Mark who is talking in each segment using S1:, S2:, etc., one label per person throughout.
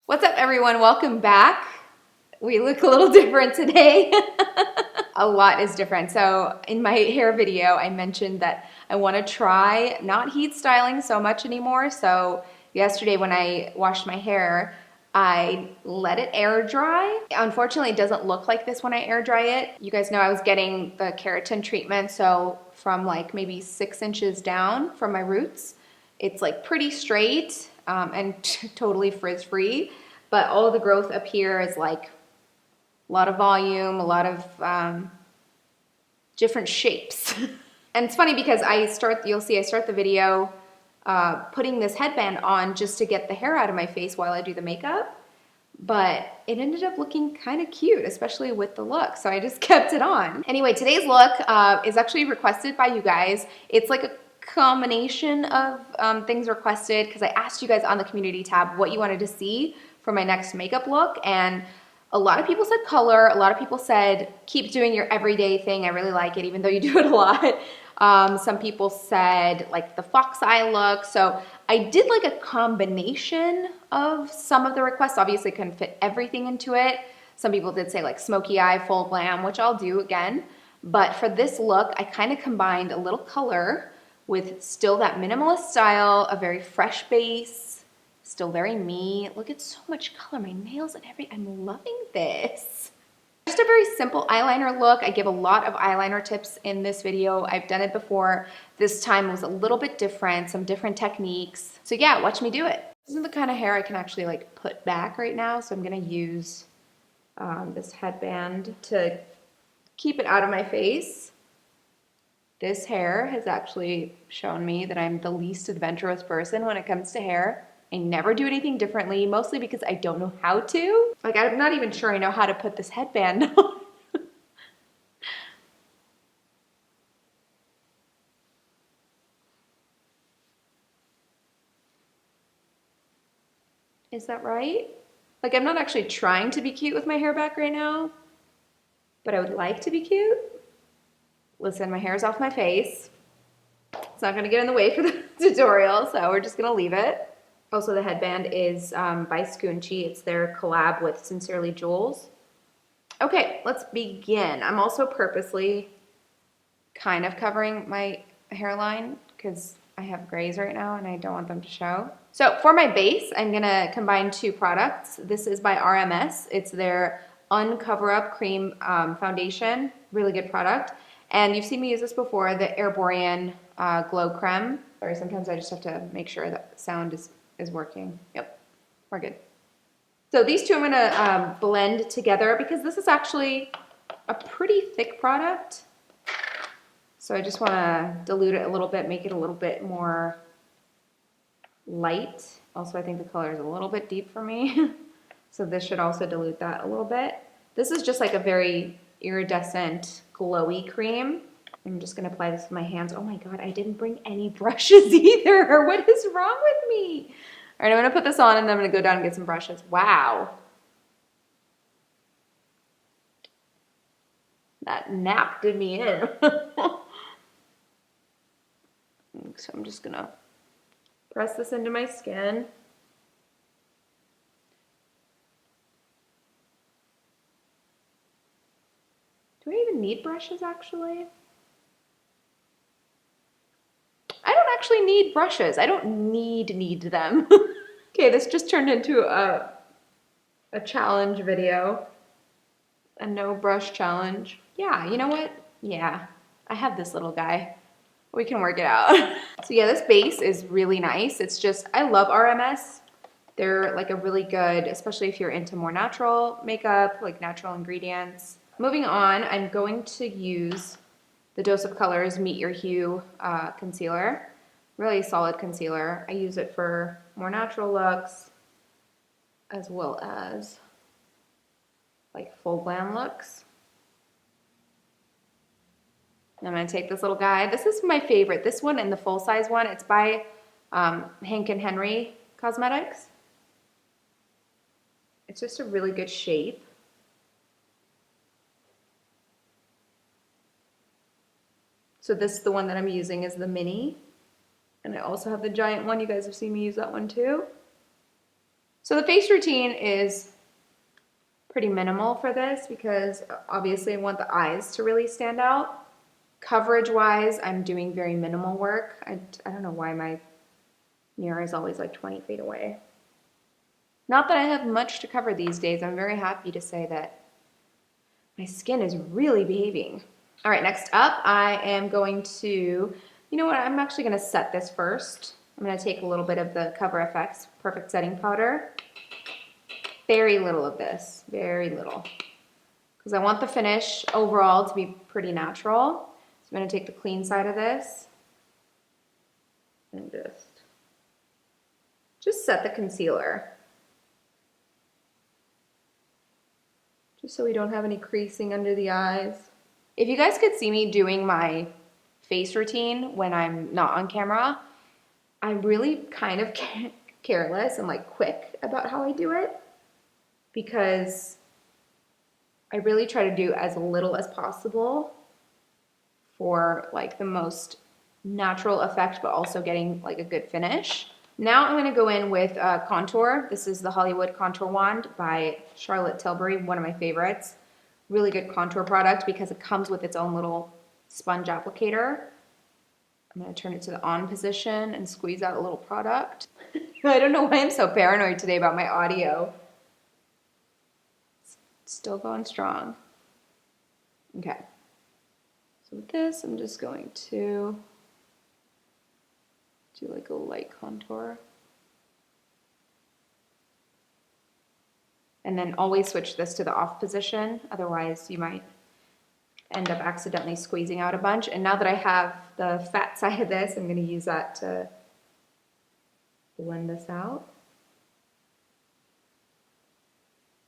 S1: What's up, everyone? Welcome back. We look a little different today. A lot is different. So in my hair video, I mentioned that I want to try not heat styling so much anymore. So yesterday when I washed my hair, I let it air dry. Unfortunately, it doesn't look like this when I air dry it. You guys know I was getting the keratin treatment, so from like maybe 6 inches down from my roots, it's like pretty straight and totally frizz-free, but all of the growth up here is like a lot of volume, a lot of different shapes. And it's funny because you'll see I start the video putting this headband on just to get the hair out of my face while I do the makeup, but it ended up looking kind of cute, especially with the look, so I just kept it on. Anyway, today's look is actually requested by you guys. It's like a combination of things requested because I asked you guys on the community tab what you wanted to see for my next makeup look, and a lot of people said color. A lot of people said keep doing your everyday thing. I really like it, even though you do it a lot. Some people said like the fox eye look. So I did like a combination of some of the requests. Obviously couldn't fit everything into it. Some people did say like smoky eye, full glam, which I'll do again. But for this look, I kind of combined a little color with still that minimalist style, a very fresh base, still very me. Look at so much color, my nails and everything. I'm loving this. Just a very simple eyeliner look. I give a lot of eyeliner tips in this video. I've done it before. This time was a little bit different, some different techniques. So yeah, watch me do it. This isn't the kind of hair I can actually like put back right now, so I'm gonna use this headband to keep it out of my face. This hair has actually shown me that I'm the least adventurous person when it comes to hair. I never do anything differently, mostly because I don't know how to. Like, I'm not even sure I know how to put this headband on. Is that right? Like, I'm not actually trying to be cute with my hair back right now, but I would like to be cute. Listen, my hair is off my face. It's not gonna get in the way for the tutorial, so we're just gonna leave it. Also, the headband is by Scoonchy. It's their collab with Sincerely Jules. Okay, let's begin. I'm also purposely kind of covering my hairline because I have grays right now and I don't want them to show. So for my base, I'm gonna combine two products. This is by RMS. It's their Un Cover-Up Cream Foundation. Really good product. And you've seen me use this before, the Erborian Glow Creme. Sorry, sometimes I just have to make sure that sound is working. Yep, we're good. So these two I'm gonna blend together because this is actually a pretty thick product. So I just wanna dilute it a little bit, make it a little bit more light. Also, I think the color is a little bit deep for me. So this should also dilute that a little bit. This is just like a very iridescent, glowy cream. I'm just gonna apply this with my hands. Oh my God, I didn't bring any brushes either. What is wrong with me? All right, I'm gonna put this on and then I'm gonna go down and get some brushes. Wow. That nap did me in. So I'm just gonna press this into my skin. Do I even need brushes actually? I don't actually need brushes. I don't need them. Okay, this just turned into a challenge video. A no brush challenge. Yeah, you know what? Yeah, I have this little guy. We can work it out. So yeah, this base is really nice. It's just, I love RMS. They're like a really good, especially if you're into more natural makeup, like natural ingredients. Moving on, I'm going to use the Dose of Colors Meet Your Hue concealer. Really solid concealer. I use it for more natural looks as well as like full glam looks. I'm gonna take this little guy. This is my favorite. This one and the full size one. It's by Hank and Henry Cosmetics. It's just a really good shape. So this is the one that I'm using is the mini. And I also have the giant one. You guys have seen me use that one too. So the face routine is pretty minimal for this because obviously I want the eyes to really stand out. Coverage wise, I'm doing very minimal work. I don't know why my mirror is always like 20 feet away. Not that I have much to cover these days. I'm very happy to say that my skin is really behaving. All right, next up, I am going to, you know what, I'm actually gonna set this first. I'm gonna take a little bit of the Cover FX Perfect Setting Powder. Very little of this, very little. Because I want the finish overall to be pretty natural. So I'm gonna take the clean side of this and just set the concealer. Just so we don't have any creasing under the eyes. If you guys could see me doing my face routine when I'm not on camera, I'm really kind of careless and like quick about how I do it because I really try to do as little as possible for like the most natural effect, but also getting like a good finish. Now I'm gonna go in with contour. This is the Hollywood Contour Wand by Charlotte Tilbury, one of my favorites. Really good contour product because it comes with its own little sponge applicator. I'm gonna turn it to the on position and squeeze out a little product. I don't know why I'm so paranoid today about my audio. It's still going strong. Okay. So with this, I'm just going to do like a light contour. And then always switch this to the off position, otherwise you might end up accidentally squeezing out a bunch. And now that I have the fat side of this, I'm going to use that to blend this out.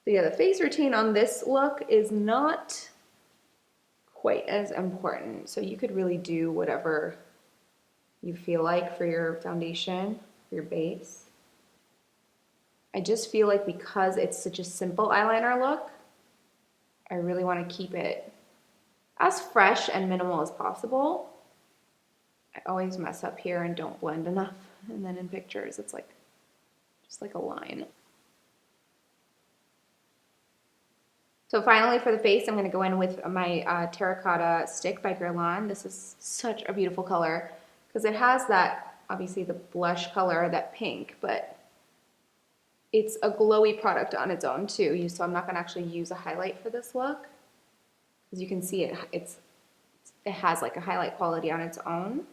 S1: So yeah, the face routine on this look is not quite as important. So you could really do whatever you feel like for your foundation, for your base. I just feel like because it's such a simple eyeliner look, I really want to keep it as fresh and minimal as possible. I always mess up here and don't blend enough. And then in pictures, it's like, just like a line. So finally for the face, I'm gonna go in with my Terracotta Stick by Guerlain. This is such a beautiful color because it has that, obviously the blush color, that pink, but it's a glowy product on its own too. So I'm not gonna actually use a highlight for this look. As you can see, it has like a highlight quality on its own.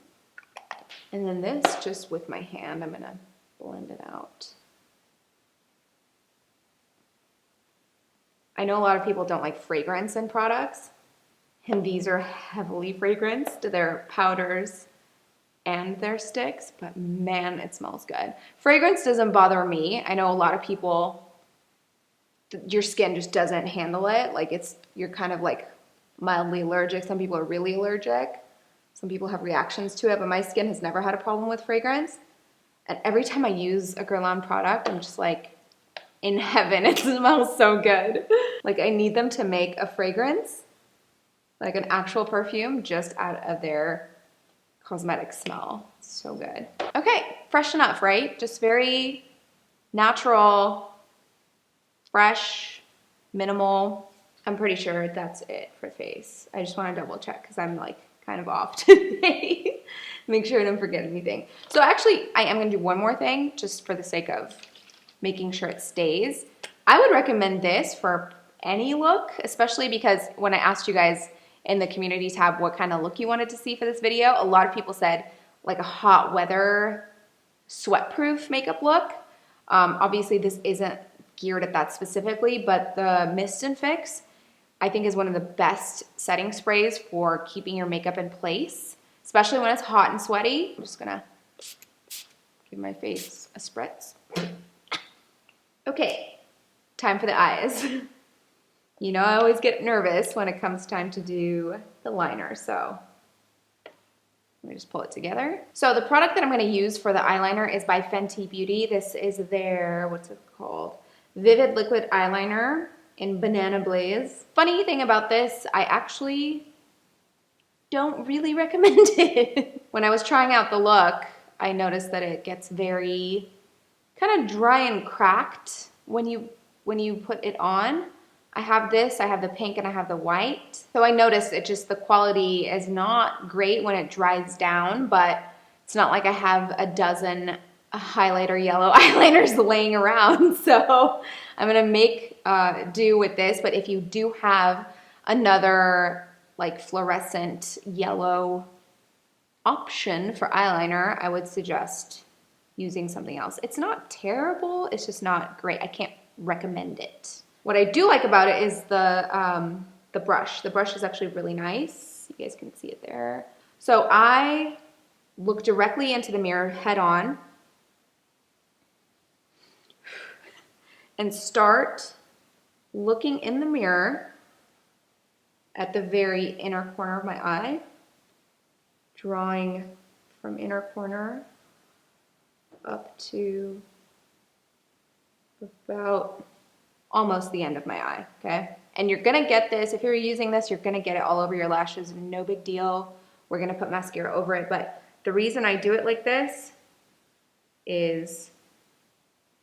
S1: And then this, just with my hand, I'm gonna blend it out. I know a lot of people don't like fragrance in products, and these are heavily fragranced. They're powders and their sticks, but man, it smells good. Fragrance doesn't bother me. I know a lot of people, your skin just doesn't handle it. Like you're kind of like mildly allergic. Some people are really allergic. Some people have reactions to it, but my skin has never had a problem with fragrance. And every time I use a Guerlain product, I'm just like in heaven. It smells so good. Like I need them to make a fragrance, like an actual perfume, just out of their cosmetic smell. It's so good. Okay, fresh enough, right? Just very natural, fresh, minimal. I'm pretty sure that's it for face. I just want to double check because I'm like kind of off today. Make sure I don't forget anything. So actually, I am going to do one more thing just for the sake of making sure it stays. I would recommend this for any look, especially because when I asked you guys in the community tab what kind of look you wanted to see for this video, a lot of people said like a hot weather sweat-proof makeup look. Obviously, this isn't geared at that specifically, but the Mist and Fix I think is one of the best setting sprays for keeping your makeup in place, especially when it's hot and sweaty. I'm just gonna give my face a spritz. Okay, time for the eyes. You know, I always get nervous when it comes time to do the liner, so let me just pull it together. So the product that I'm gonna use for the eyeliner is by Fenty Beauty. This is their, what's it called? Vivid Liquid Eyeliner in Banana Blaze. Funny thing about this, I actually don't really recommend it. When I was trying out the look, I noticed that it gets very kind of dry and cracked when you put it on. I have this, I have the pink, and I have the white. So I noticed the quality is not great when it dries down, but it's not like I have a dozen highlighter yellow eyeliners laying around. So I'm gonna make do with this, but if you do have another like fluorescent yellow option for eyeliner, I would suggest using something else. It's not terrible, it's just not great. I can't recommend it. What I do like about it is the brush. The brush is actually really nice. You guys can see it there. So I look directly into the mirror head on and start looking in the mirror at the very inner corner of my eye, drawing from inner corner up to about almost the end of my eye, okay? And you're gonna get this, if you're using this, you're gonna get it all over your lashes, no big deal. We're gonna put mascara over it, but the reason I do it like this is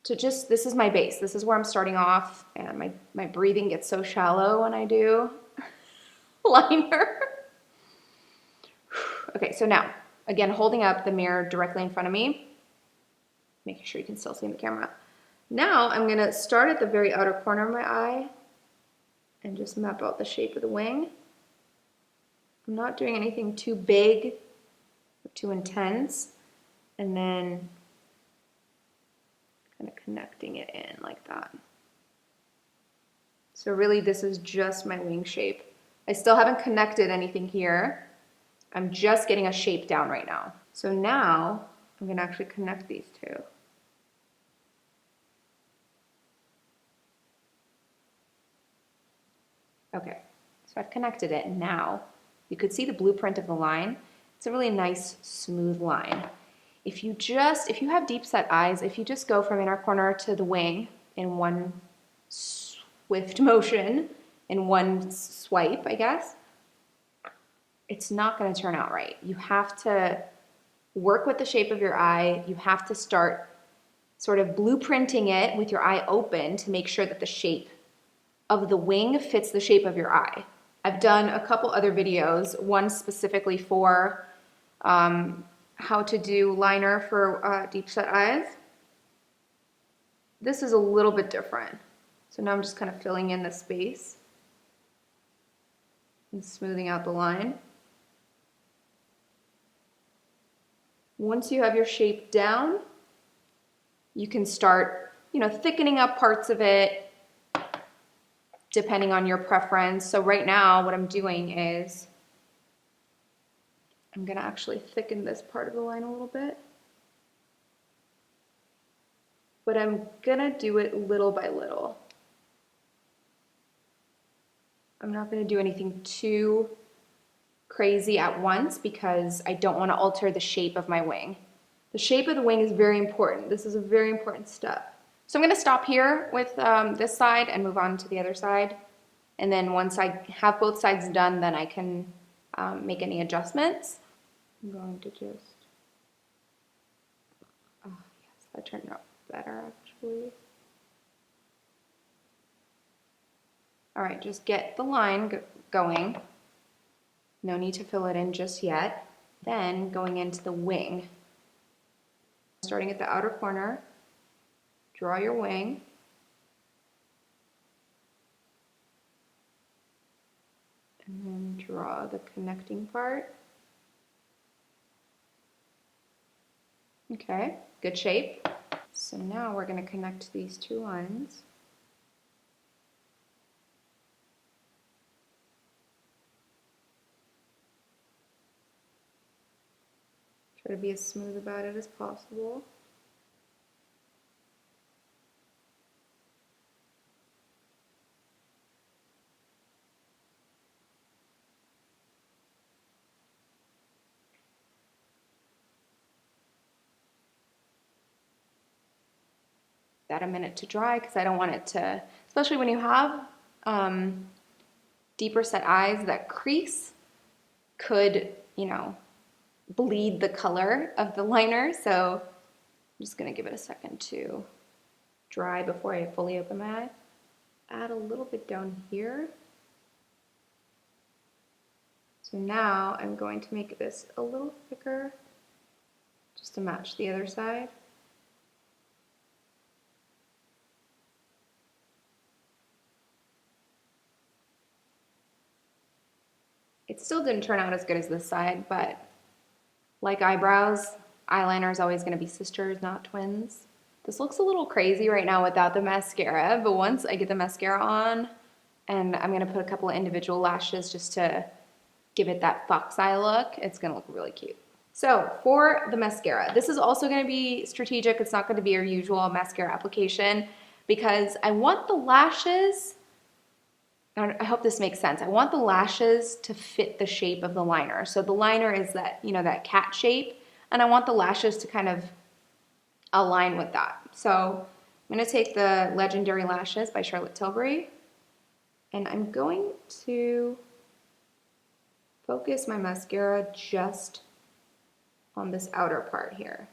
S1: to just, this is my base. This is where I'm starting off, and my breathing gets so shallow when I do liner. Okay, so now, again, holding up the mirror directly in front of me, making sure you can still see in the camera. Now I'm gonna start at the very outer corner of my eye and just map out the shape of the wing. I'm not doing anything too big or too intense, and then kind of connecting it in like that. So really this is just my wing shape. I still haven't connected anything here. I'm just getting a shape down right now. So now I'm gonna actually connect these two. Okay, so I've connected it. Now you could see the blueprint of the line. It's a really nice smooth line. If you have deep set eyes, if you just go from inner corner to the wing in one swift motion, in one swipe, I guess, it's not gonna turn out right. You have to work with the shape of your eye. You have to start sort of blueprinting it with your eye open to make sure that the shape of the wing fits the shape of your eye. I've done a couple other videos, one specifically for how to do liner for deep set eyes. This is a little bit different. So now I'm just kind of filling in the space and smoothing out the line. Once you have your shape down, you can start, thickening up parts of it depending on your preference. So right now what I'm doing is I'm gonna actually thicken this part of the line a little bit, but I'm gonna do it little by little. I'm not gonna do anything too crazy at once because I don't wanna alter the shape of my wing. The shape of the wing is very important. This is a very important step. So I'm gonna stop here with this side and move on to the other side. And then once I have both sides done, then I can make any adjustments. I'm going to just, oh yes, that turned out better actually. All right, just get the line going. No need to fill it in just yet. Then going into the wing. Starting at the outer corner, draw your wing. And then draw the connecting part. Okay, good shape. So now we're going to connect these two lines. Try to be as smooth about it as possible. That a minute to dry because I don't want it to, especially when you have deeper set eyes, that crease could, bleed the color of the liner. So I'm just gonna give it a second to dry before I fully open my eye. Add a little bit down here. So now I'm going to make this a little thicker just to match the other side. It still didn't turn out as good as this side, but like eyebrows, eyeliner is always going to be sisters, not twins. This looks a little crazy right now without the mascara, but once I get the mascara on, and I'm going to put a couple of individual lashes just to give it that fox eye look, it's going to look really cute. So for the mascara, this is also going to be strategic. It's not going to be your usual mascara application because I want the lashes, I hope this makes sense. I want the lashes to fit the shape of the liner. So the liner is that, you know, that cat shape, and I want the lashes to kind of align with that. So I'm going to take the Legendary Lashes by Charlotte Tilbury, and I'm going to focus my mascara just on this outer part here.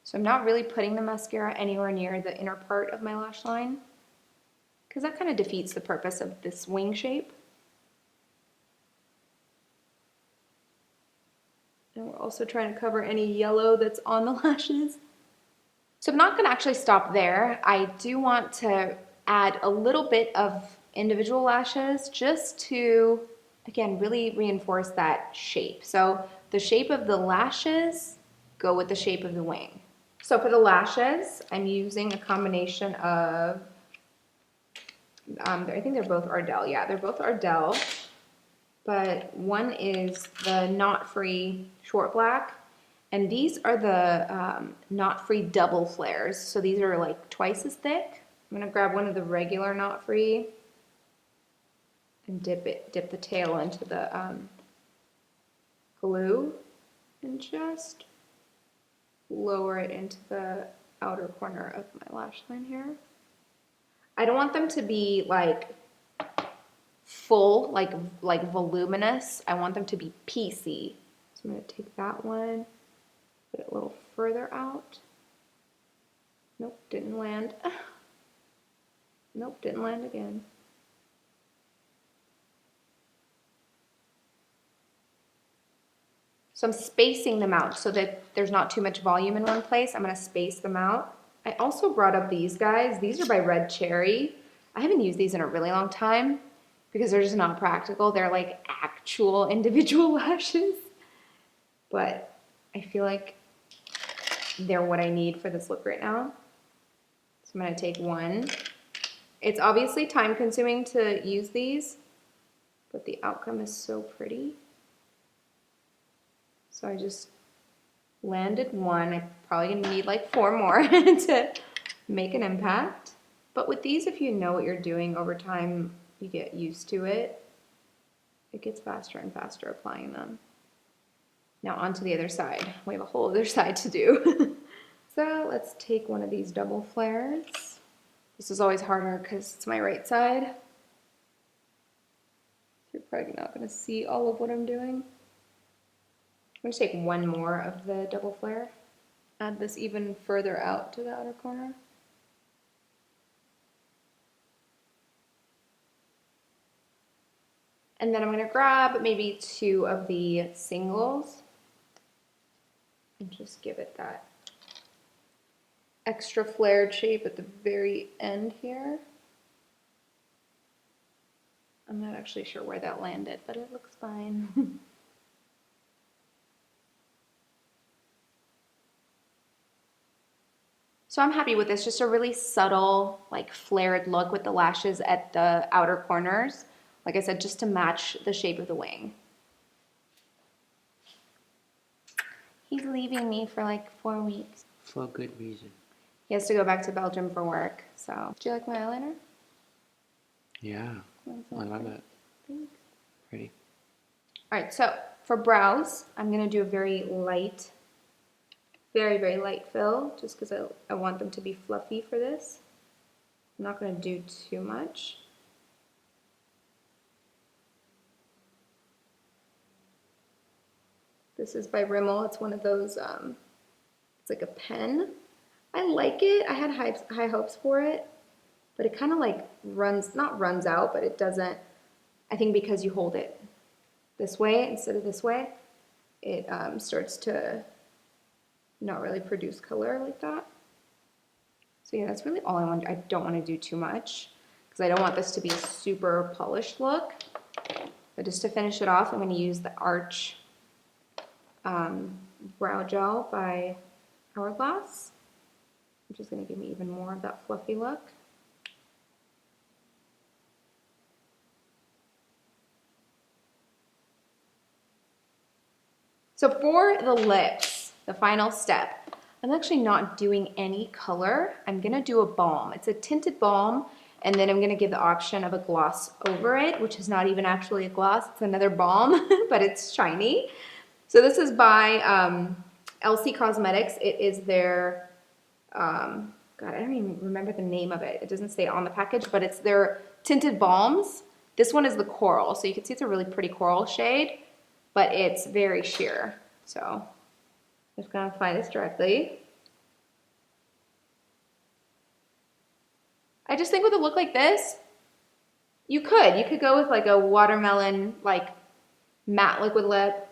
S1: So I'm not really putting the mascara anywhere near the inner part of my lash line because that kind of defeats the purpose of this wing shape. And we're also trying to cover any yellow that's on the lashes. So I'm not going to actually stop there. I do want to add a little bit of individual lashes just to, again, really reinforce that shape. So the shape of the lashes go with the shape of the wing. So for the lashes, I'm using a combination of, I think they're both Ardell. Yeah, they're both Ardell, but one is the knot-free short black, and these are the knot-free double flares. So these are like twice as thick. I'm gonna grab one of the regular knot-free and dip the tail into the glue and just lower it into the outer corner of my lash line here. I don't want them to be like full, like voluminous. I want them to be piecey. So I'm gonna take that one, put it a little further out. Nope, didn't land. Nope, didn't land again. So I'm spacing them out so that there's not too much volume in one place. I'm gonna space them out. I also brought up these guys. These are by Red Cherry. I haven't used these in a really long time because they're just not practical. They're like actual individual lashes. But I feel like they're what I need for this look right now. So I'm gonna take one. It's obviously time consuming to use these, but the outcome is so pretty. So I just landed one. I'm probably gonna need like 4 more to make an impact. But with these, if you know what you're doing over time, you get used to it. It gets faster and faster applying them. Now onto the other side. We have a whole other side to do. So let's take one of these double flares. This is always harder because it's my right side. You're probably not gonna see all of what I'm doing. I'm going to take one more of the double flare. Add this even further out to the outer corner. And then I'm going to grab maybe 2 of the singles and just give it that extra flared shape at the very end here. I'm not actually sure where that landed, but it looks fine. So I'm happy with this, just a really subtle, like flared look with the lashes at the outer corners. Like I said, just to match the shape of the wing. He's leaving me for like 4 weeks.
S2: For good reason.
S1: He has to go back to Belgium for work, so. Do you like my eyeliner?
S2: Yeah, I love it.
S1: Thanks.
S2: Pretty.
S1: All right, so for brows, I'm gonna do a very light, very light fill, just because I want them to be fluffy for this. I'm not going to do too much. This is by Rimmel. It's one of those, it's like a pen. I like it. I had high hopes for it, but it kind of like not runs out, but it doesn't. I think because you hold it this way instead of this way, it starts to not really produce color like that. So yeah, that's really all I want. I don't want to do too much because I don't want this to be a super polished look. But just to finish it off, I'm going to use the Arch Brow Gel by Hourglass, which is going to give me even more of that fluffy look. So for the lips, the final step, I'm actually not doing any color. I'm gonna do a balm. It's a tinted balm, and then I'm gonna give the option of a gloss over it, which is not even actually a gloss, it's another balm, but it's shiny. So this is by LC Cosmetics. It is their, God, I don't even remember the name of it. It doesn't say it on the package, but it's their tinted balms. This one is the coral, so you can see it's a really pretty coral shade, but it's very sheer. So I'm just gonna apply this directly. I just think with a look like this, you could go with like a watermelon, like matte liquid lip,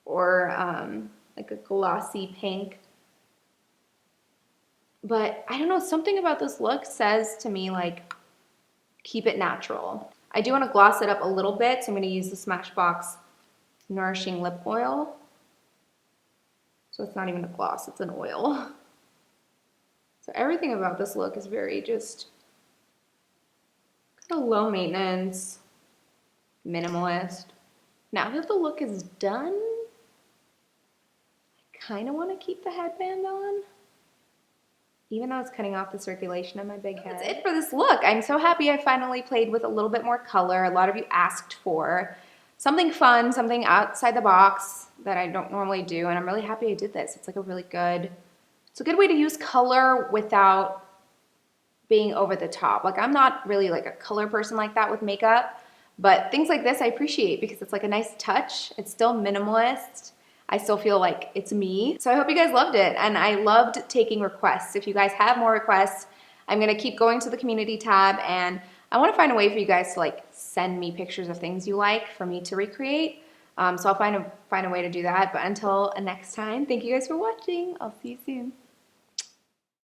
S1: or like a glossy pink. But I don't know, something about this look says to me like, keep it natural. I do want to gloss it up a little bit, so I'm going to use the Smashbox Nourishing Lip Oil. So it's not even a gloss, it's an oil. So everything about this look is very just kind of low maintenance, minimalist. Now that the look is done, I kind of want to keep the headband on, even though it's cutting off the circulation on my big head. That's it for this look. I'm so happy I finally played with a little bit more color. A lot of you asked for something fun, something outside the box that I don't normally do, and I'm really happy I did this. It's like it's a good way to use color without being over the top. Like, I'm not really like a color person like that with makeup, but things like this I appreciate because it's like a nice touch. It's still minimalist. I still feel like it's me. So I hope you guys loved it, and I loved taking requests. If you guys have more requests, I'm gonna keep going to the community tab, and I wanna find a way for you guys to like send me pictures of things you like for me to recreate. So I'll find a way to do that. But until next time, thank you guys for watching. I'll see you soon.